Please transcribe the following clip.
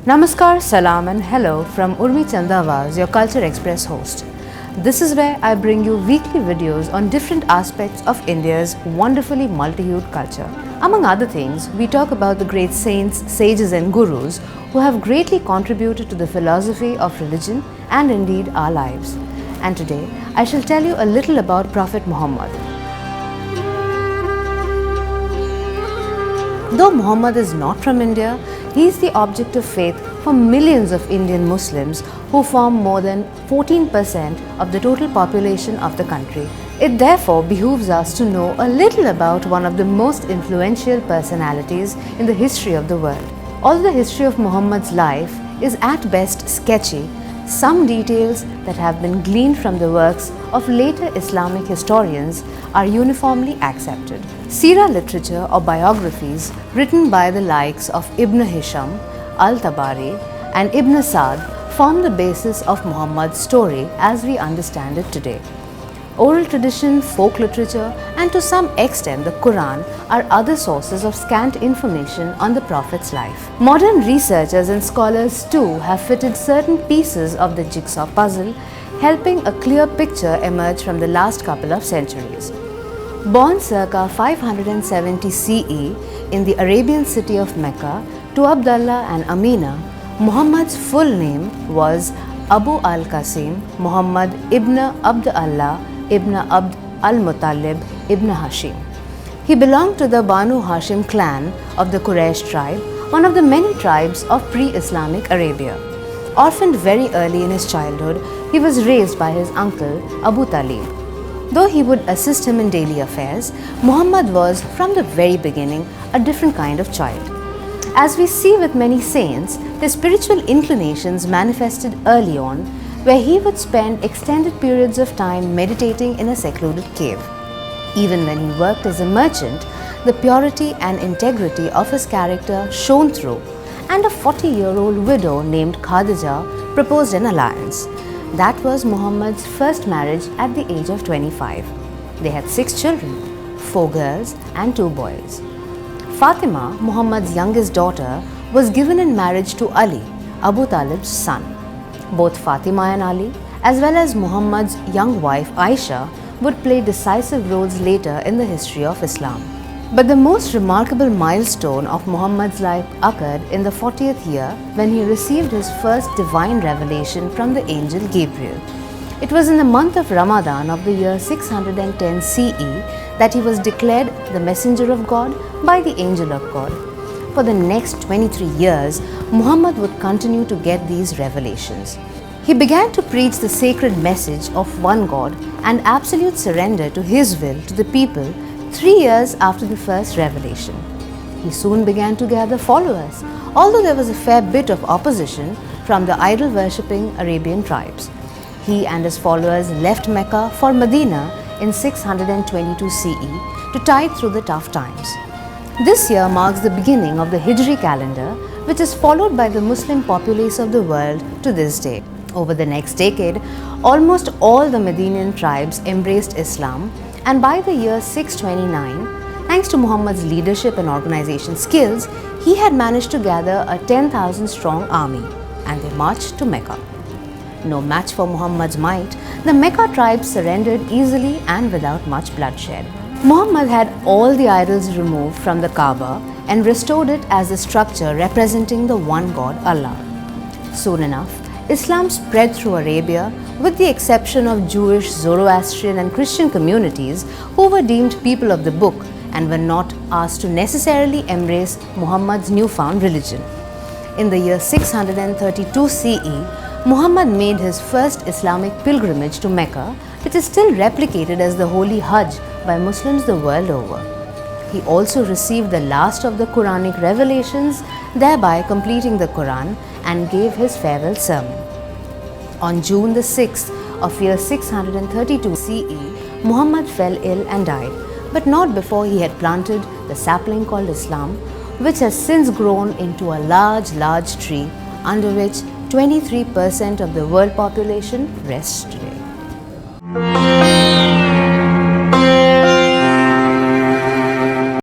Namaskar, salam and hello from Urmi Chandawaz, your Culture Express host. This is where I bring you weekly videos on different aspects of India's wonderfully multi-hued culture. Among other things, we talk about the great saints, sages and gurus who have greatly contributed to the philosophy of religion and indeed our lives. And today, I shall tell you a little about Prophet Muhammad. Though Muhammad is not from India, he is the object of faith for millions of Indian Muslims who form more than 14% of the total population of the country. It therefore behooves us to know a little about one of the most influential personalities in the history of the world. Although the history of Muhammad's life is at best sketchy, some details that have been gleaned from the works of later Islamic historians are uniformly accepted. Seerah literature or biographies written by the likes of Ibn Hisham, Al-Tabari and Ibn Sa'd form the basis of Muhammad's story as we understand it today. Oral tradition, folk literature and to some extent the Quran are other sources of scant information on the Prophet's life. Modern researchers and scholars too have fitted certain pieces of the jigsaw puzzle, helping a clear picture emerge from the last couple of centuries. Born circa 570 CE in the Arabian city of Mecca to Abdullah and Amina, Muhammad's full name was Abu al-Qasim Muhammad ibn Abd Allah ibn Abd al-Muttalib ibn Hashim. He belonged to the Banu Hashim clan of the Quraysh tribe, one of the many tribes of pre-Islamic Arabia. Orphaned very early in his childhood, he was raised by his uncle Abu Talib. Though he would assist him in daily affairs, Muhammad was, from the very beginning, a different kind of child. As we see with many saints, his spiritual inclinations manifested early on, where he would spend extended periods of time meditating in a secluded cave. Even when he worked as a merchant, the purity and integrity of his character shone through, and a 40-year-old widow named Khadija proposed an alliance. That was Muhammad's first marriage at the age of 25. They had 6 children, 4 girls and 2 boys. Fatima, Muhammad's youngest daughter, was given in marriage to Ali, Abu Talib's son. Both Fatima and Ali, as well as Muhammad's young wife Aisha, would play decisive roles later in the history of Islam. But the most remarkable milestone of Muhammad's life occurred in the 40th year when he received his first divine revelation from the angel Gabriel. It was in the month of Ramadan of the year 610 CE that he was declared the messenger of God by the angel of God. For the next 23 years, Muhammad would continue to get these revelations. He began to preach the sacred message of one God and absolute surrender to his will to the people 3 years after the first revelation. He soon began to gather followers, although there was a fair bit of opposition from the idol-worshipping Arabian tribes. He and his followers left Mecca for Medina in 622 CE to tide through the tough times. This year marks the beginning of the Hijri calendar, which is followed by the Muslim populace of the world to this day. Over the next decade, almost all the Medinian tribes embraced Islam, and by the year 629, thanks to Muhammad's leadership and organization skills, he had managed to gather a 10,000 strong army, and they marched to Mecca. No match for Muhammad's might, the Mecca tribes surrendered easily and without much bloodshed. Muhammad had all the idols removed from the Kaaba and restored it as a structure representing the one God, Allah. Soon enough, Islam spread through Arabia, with the exception of Jewish, Zoroastrian and Christian communities who were deemed people of the book and were not asked to necessarily embrace Muhammad's newfound religion. In the year 632 CE, Muhammad made his first Islamic pilgrimage to Mecca, which is still replicated as the Holy Hajj by Muslims the world over. He also received the last of the Quranic revelations, thereby completing the Quran, and gave his farewell sermon. On June the 6th of year 632 CE, Muhammad fell ill and died, but not before he had planted the sapling called Islam, which has since grown into a large tree under which 23% of the world population rests today.